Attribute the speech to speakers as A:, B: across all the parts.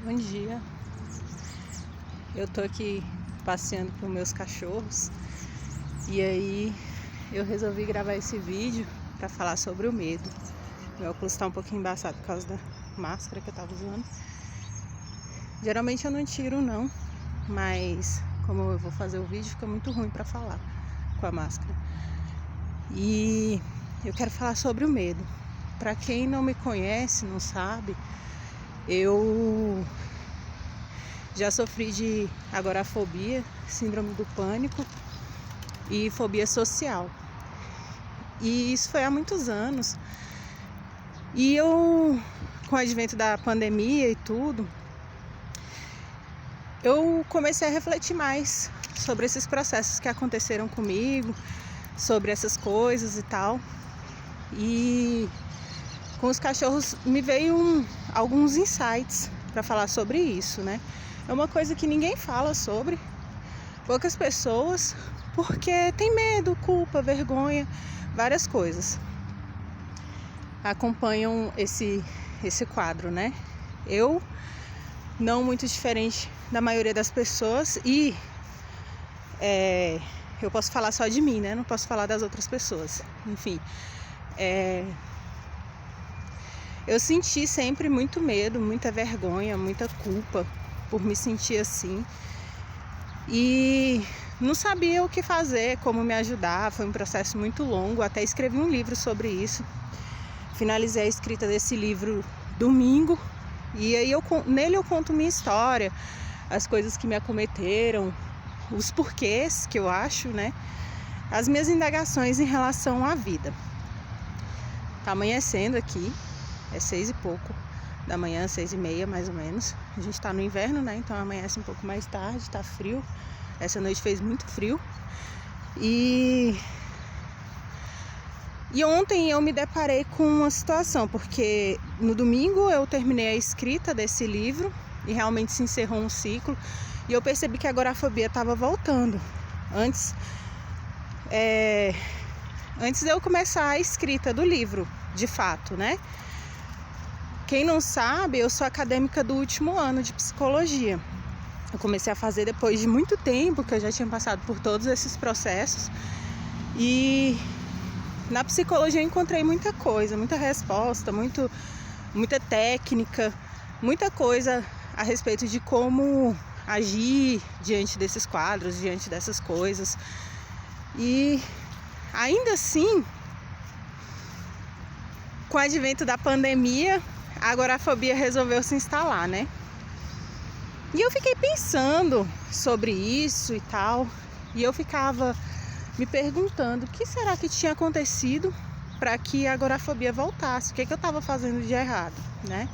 A: Bom dia, eu tô aqui passeando com meus cachorros e aí eu resolvi gravar esse vídeo pra falar sobre o medo. Meu óculos tá um pouquinho embaçado por causa da máscara que eu tava usando. Geralmente eu não tiro não, mas como eu vou fazer o vídeo fica muito ruim pra falar com a máscara. E eu quero falar sobre o medo. Pra quem não me conhece, não sabe, eu já sofri de agorafobia, síndrome do pânico e fobia social. E isso foi há muitos anos. E eu, com o advento da pandemia e tudo, eu comecei a refletir mais sobre esses processos que aconteceram comigo, sobre essas coisas e tal. E com os cachorros me veio alguns insights para falar sobre isso, né? É uma coisa que ninguém fala sobre, poucas pessoas, porque tem medo, culpa, vergonha, várias coisas acompanham esse quadro, né? Eu, não muito diferente da maioria das pessoas, e eu posso falar só de mim, né? Não posso falar das outras pessoas. Enfim, eu senti sempre muito medo, muita vergonha, muita culpa por me sentir assim. E não sabia o que fazer, como me ajudar. Foi um processo muito longo, até escrevi um livro sobre isso. Finalizei a escrita desse livro domingo. E aí nele eu conto minha história, as coisas que me acometeram, os porquês que eu acho, né? As minhas indagações em relação à vida. Tá amanhecendo aqui, é 6 e pouco da manhã, 6:30 mais ou menos. A gente tá no inverno, né? Então amanhece um pouco mais tarde, tá frio. Essa noite fez muito frio. E ontem eu me deparei com uma situação, porque no domingo eu terminei a escrita desse livro e realmente se encerrou um ciclo. E eu percebi que a agorafobia estava voltando. Antes de eu começar a escrita do livro, de fato, né? Quem não sabe, eu sou acadêmica do último ano de psicologia. Eu comecei a fazer depois de muito tempo, que eu já tinha passado por todos esses processos. E na psicologia eu encontrei muita coisa, muita resposta, muita técnica, muita coisa a respeito de como agir diante desses quadros, diante dessas coisas. E ainda assim, com o advento da pandemia, a agorafobia resolveu se instalar, né? E eu fiquei pensando sobre isso e tal, e eu ficava me perguntando o que será que tinha acontecido para que a agorafobia voltasse, o que eu estava fazendo de errado, né?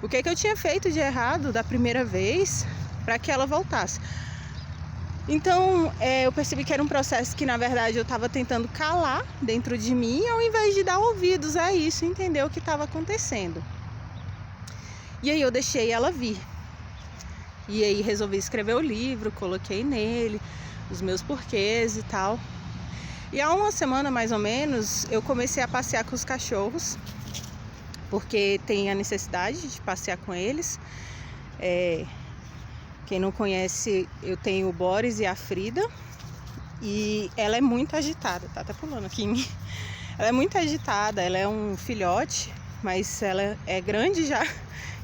A: O que eu tinha feito de errado da primeira vez para que ela voltasse. Então, eu percebi que era um processo que, na verdade, eu estava tentando calar dentro de mim, ao invés de dar ouvidos a isso e entender o que estava acontecendo. E aí eu deixei ela vir. E aí resolvi escrever o livro, coloquei nele os meus porquês e tal. E há uma semana, mais ou menos, eu comecei a passear com os cachorros, porque tem a necessidade de passear com eles. Quem não conhece, eu tenho o Boris e a Frida. E ela é muito agitada, tá até pulando aqui em mim. Ela é muito agitada, ela é um filhote, mas ela é grande já.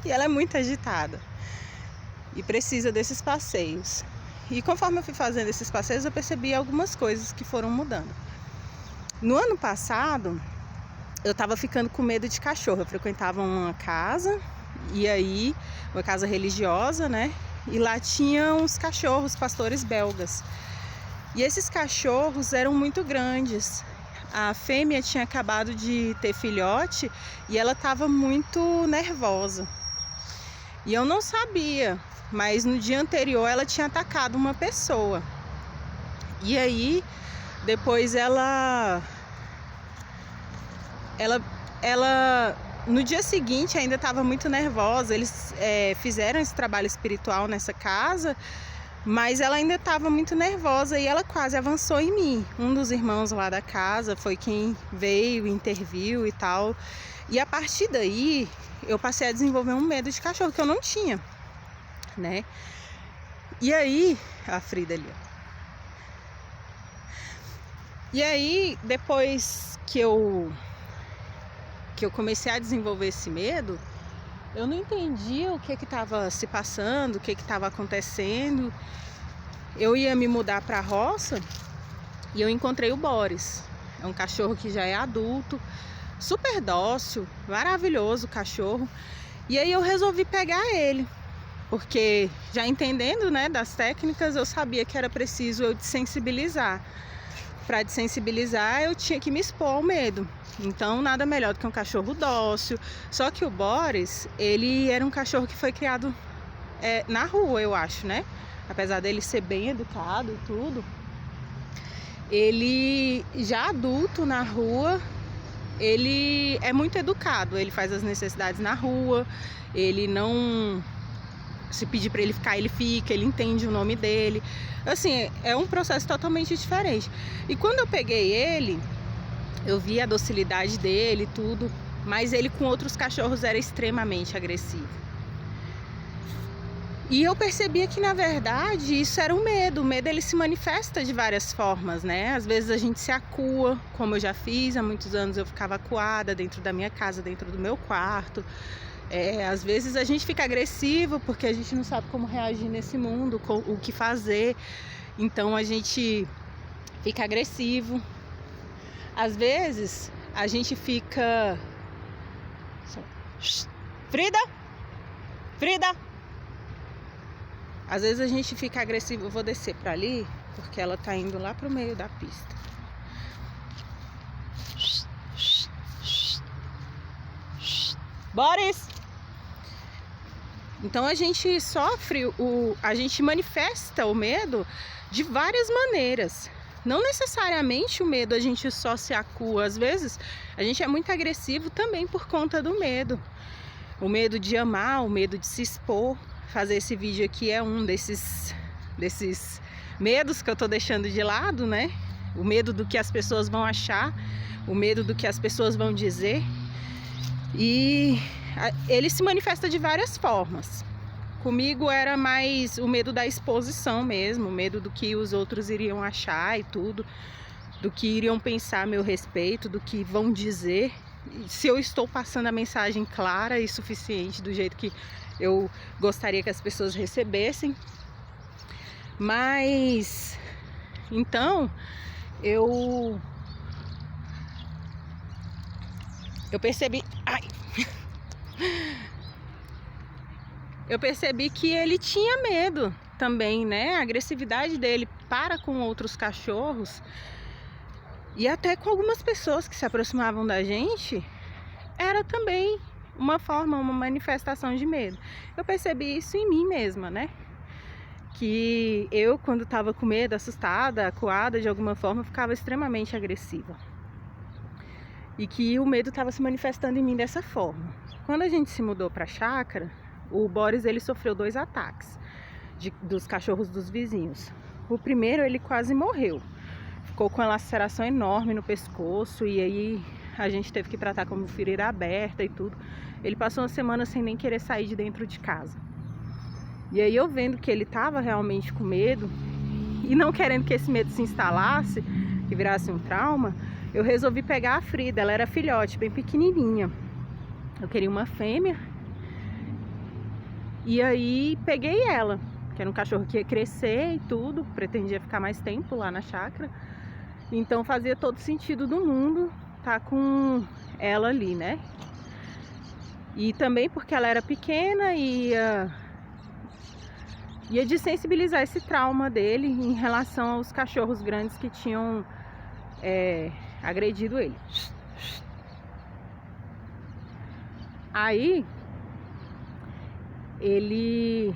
A: E ela é muito agitada e precisa desses passeios. E conforme eu fui fazendo esses passeios, eu percebi algumas coisas que foram mudando. No ano passado, eu estava ficando com medo de cachorro. Eu frequentava uma casa, e aí, uma casa religiosa, né? E lá tinha uns cachorros, pastores belgas. E esses cachorros eram muito grandes. A fêmea tinha acabado de ter filhote e ela estava muito nervosa. E eu não sabia, mas no dia anterior ela tinha atacado uma pessoa. E aí, depois ela no dia seguinte ainda estava muito nervosa. Eles fizeram esse trabalho espiritual nessa casa, mas ela ainda estava muito nervosa e ela quase avançou em mim. Um dos irmãos lá da casa foi quem veio, interviu e tal. E a partir daí, eu passei a desenvolver um medo de cachorro que eu não tinha. né? E aí, a Frida ali, ó. E aí, depois que eu comecei a desenvolver esse medo, eu não entendia o que estava se passando, o que estava acontecendo. Eu ia me mudar para a roça e eu encontrei o Boris. É um cachorro que já é adulto, super dócil, maravilhoso cachorro. E aí eu resolvi pegar ele, porque já entendendo, né, das técnicas, eu sabia que era preciso eu desensibilizar. Para desensibilizar, eu tinha que me expor ao medo. Então, nada melhor do que um cachorro dócil. Só que o Boris, ele era um cachorro que foi criado na rua, eu acho, né? Apesar dele ser bem educado e tudo, ele já adulto na rua, ele é muito educado. Ele faz as necessidades na rua, ele não... Se pedir para ele ficar, ele fica, ele entende o nome dele. Assim, é um processo totalmente diferente. E quando eu peguei ele, eu vi a docilidade dele e tudo, mas ele com outros cachorros era extremamente agressivo. E eu percebia que, na verdade, isso era um medo. O medo, ele se manifesta de várias formas, né? Às vezes a gente se acua, como eu já fiz. Há muitos anos eu ficava acuada dentro da minha casa, dentro do meu quarto. Às vezes a gente fica agressivo porque a gente não sabe como reagir nesse mundo, o que fazer. Então a gente fica agressivo. Às vezes a gente fica... Frida! Frida! Às vezes a gente fica agressivo. Eu vou descer para ali porque ela tá indo lá pro meio da pista. Boris! Então a gente sofre, a gente manifesta o medo de várias maneiras. Não necessariamente o medo a gente só se acua. Às vezes a gente é muito agressivo também por conta do medo. O medo de amar, o medo de se expor. Fazer esse vídeo aqui é um desses medos que eu tô deixando de lado, né? O medo do que as pessoas vão achar, o medo do que as pessoas vão dizer. E ele se manifesta de várias formas. Comigo era mais o medo da exposição mesmo, o medo do que os outros iriam achar e tudo, do que iriam pensar a meu respeito, do que vão dizer, se eu estou passando a mensagem clara e suficiente do jeito que eu gostaria que as pessoas recebessem. Mas então eu percebi, eu percebi que ele tinha medo também, né? A agressividade dele para com outros cachorros e até com algumas pessoas que se aproximavam da gente era também uma forma, uma manifestação de medo. Eu percebi isso em mim mesma, né? Que eu, quando estava com medo, assustada, acuada de alguma forma, ficava extremamente agressiva. E que o medo estava se manifestando em mim dessa forma. Quando a gente se mudou para a chácara, o Boris, ele sofreu 2 ataques dos cachorros dos vizinhos. O primeiro, ele quase morreu. Ficou com uma laceração enorme no pescoço e aí a gente teve que tratar como ferida aberta e tudo. Ele passou uma semana sem nem querer sair de dentro de casa. E aí eu vendo que ele estava realmente com medo e não querendo que esse medo se instalasse, que virasse um trauma, eu resolvi pegar a Frida. Ela era filhote, bem pequenininha. Eu queria uma fêmea. E aí peguei ela, que era um cachorro que ia crescer e tudo, pretendia ficar mais tempo lá na chácara. Então fazia todo sentido do mundo estar com ela ali, né? E também porque ela era pequena e ia desensibilizar esse trauma dele em relação aos cachorros grandes que tinham agredido ele. Aí ele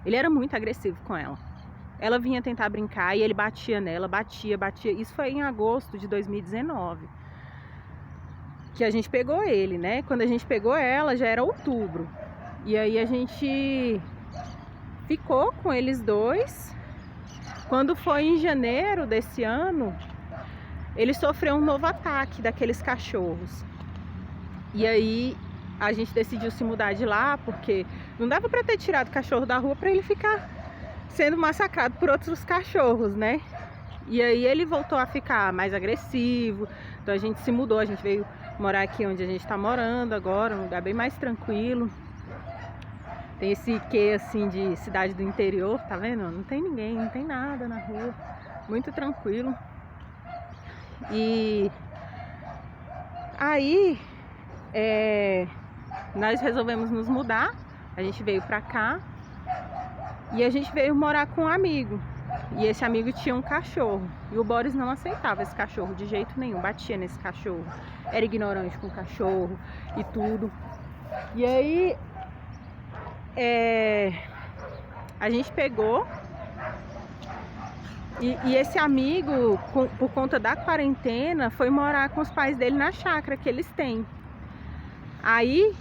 A: era muito agressivo com ela. Ela vinha tentar brincar e ele batia nela, batia. Isso foi em agosto de 2019 que a gente pegou ele, né? Quando a gente pegou ela já era outubro. E aí a gente ficou com eles dois. Quando foi em janeiro desse ano, ele sofreu um novo ataque daqueles cachorros. E aí a gente decidiu se mudar de lá, porque não dava para ter tirado o cachorro da rua para ele ficar sendo massacrado por outros cachorros, né? E aí ele voltou a ficar mais agressivo, então a gente se mudou, a gente veio morar aqui onde a gente tá morando agora, um lugar bem mais tranquilo. Tem esse quê assim de cidade do interior, tá vendo? Não tem ninguém, não tem nada na rua, muito tranquilo. E aí nós resolvemos nos mudar, a gente veio pra cá e a gente veio morar com um amigo. E esse amigo tinha um cachorro e o Boris não aceitava esse cachorro de jeito nenhum, batia nesse cachorro, era ignorante com o cachorro e tudo. E aí a gente pegou e esse amigo, por conta da quarentena, foi morar com os pais dele na chácara que eles têm. Aí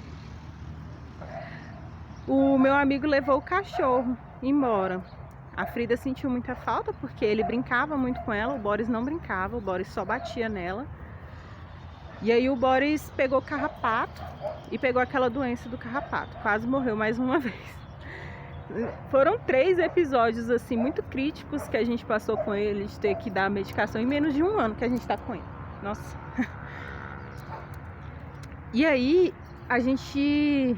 A: o meu amigo levou o cachorro embora. A Frida sentiu muita falta porque ele brincava muito com ela, o Boris não brincava, o Boris só batia nela. E aí o Boris pegou carrapato e pegou aquela doença do carrapato, quase morreu mais uma vez. Foram 3 episódios assim muito críticos que a gente passou com ele, de ter que dar medicação em menos de 1 ano que a gente tá com ele. Nossa. E aí a gente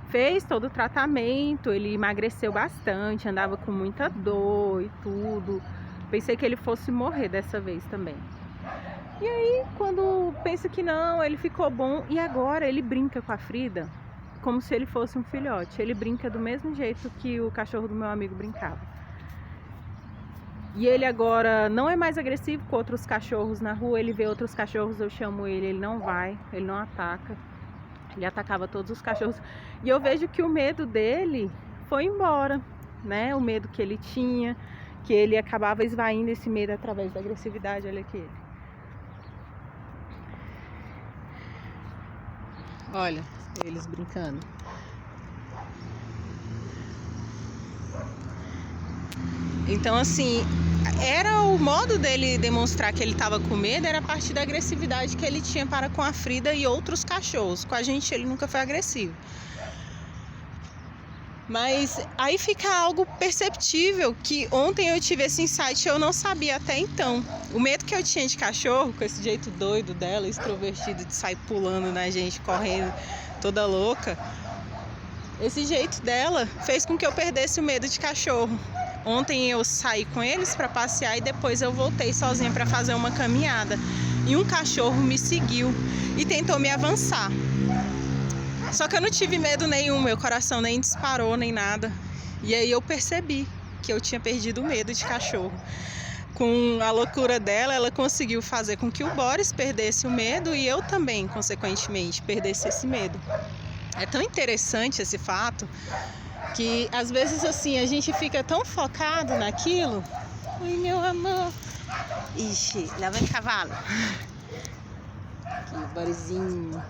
A: fez todo o tratamento, ele emagreceu bastante, andava com muita dor e tudo. Pensei que ele fosse morrer dessa vez também. E aí, quando pensa que não, ele ficou bom. E agora ele brinca com a Frida como se ele fosse um filhote. Ele brinca do mesmo jeito que o cachorro do meu amigo brincava. E ele agora não é mais agressivo com outros cachorros na rua. Ele vê outros cachorros, eu chamo ele, ele não vai, ele não ataca. Ele atacava todos os cachorros. E eu vejo que o medo dele foi embora, né? O medo que ele tinha, que ele acabava esvaindo esse medo através da agressividade. Olha aqui ele. Olha, eles brincando. Então, assim, era o modo dele demonstrar que ele estava com medo, era a partir da agressividade que ele tinha para com a Frida e outros cachorros. Com a gente ele nunca foi agressivo. Mas aí fica algo perceptível, que ontem eu tive esse insight, eu não sabia até então. O medo que eu tinha de cachorro, com esse jeito doido dela, extrovertido, de sair pulando na gente, correndo, toda louca, esse jeito dela fez com que eu perdesse o medo de cachorro. Ontem eu saí com eles para passear e depois eu voltei sozinha para fazer uma caminhada. E um cachorro me seguiu e tentou me avançar. Só que eu não tive medo nenhum, meu coração nem disparou nem nada. E aí eu percebi que eu tinha perdido o medo de cachorro. Com a loucura dela, ela conseguiu fazer com que o Boris perdesse o medo e eu também, consequentemente, perdesse esse medo. É tão interessante esse fato que às vezes assim a gente fica tão focado naquilo. Oi, meu amor. Ixi, lá vem cavalo. Aqui, o Borizinho.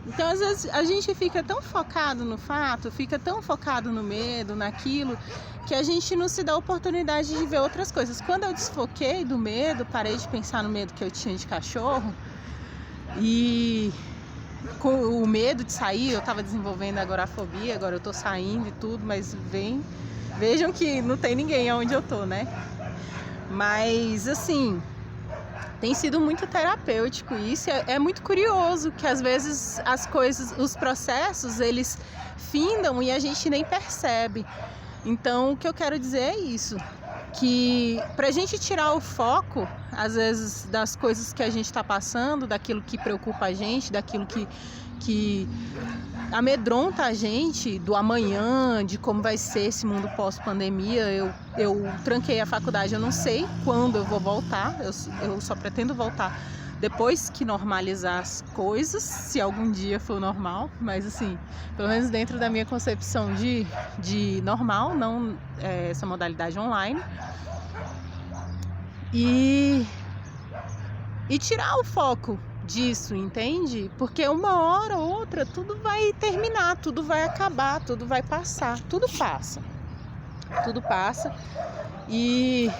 A: Então às vezes a gente fica tão focado no fato, fica tão focado no medo, naquilo, que a gente não se dá a oportunidade de ver outras coisas. Quando eu desfoquei do medo, parei de pensar no medo que eu tinha de cachorro e com o medo de sair, eu estava desenvolvendo agorafobia, agora eu tô saindo e tudo, mas vejam que não tem ninguém onde eu tô, né? Mas assim, tem sido muito terapêutico isso, é muito curioso que às vezes as coisas, os processos, eles findam e a gente nem percebe. Então o que eu quero dizer é isso, que pra gente tirar o foco, às vezes, das coisas que a gente está passando, daquilo que preocupa a gente, daquilo que amedronta a gente, do amanhã, de como vai ser esse mundo pós-pandemia. Eu tranquei a faculdade, eu não sei quando eu vou voltar, eu só pretendo voltar depois que normalizar as coisas, se algum dia for normal, mas assim, pelo menos dentro da minha concepção de normal, não essa modalidade online. E tirar o foco disso, entende? Porque uma hora ou outra tudo vai terminar, tudo vai acabar, tudo vai passar, tudo passa e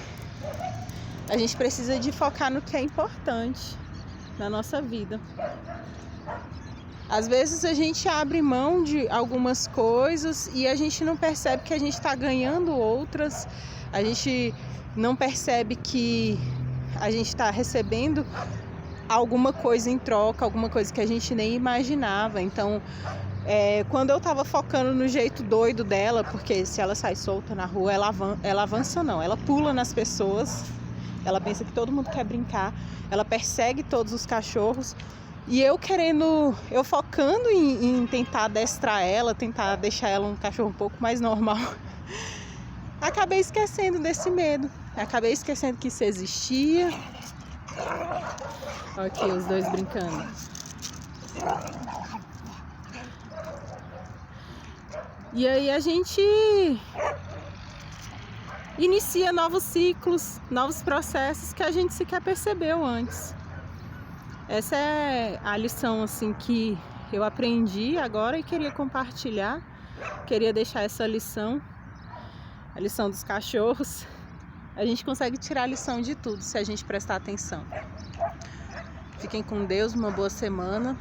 A: a gente precisa de focar no que é importante. na nossa vida. Às vezes a gente abre mão de algumas coisas e a gente não percebe que a gente está ganhando outras, a gente não percebe que a gente está recebendo alguma coisa em troca, alguma coisa que a gente nem imaginava. Então, quando eu estava focando no jeito doido dela, porque se ela sai solta na rua, ela avança não, ela pula nas pessoas, ela pensa que todo mundo quer brincar, ela persegue todos os cachorros. E eu focando em tentar adestrar ela, tentar deixar ela um cachorro um pouco mais normal, acabei esquecendo desse medo, acabei esquecendo que isso existia. Olha aqui os dois brincando. E aí a gente inicia novos ciclos, novos processos que a gente sequer percebeu antes. Essa é a lição assim que eu aprendi agora e queria compartilhar. Queria deixar essa lição, a lição dos cachorros. A gente consegue tirar a lição de tudo se a gente prestar atenção. Fiquem com Deus, uma boa semana.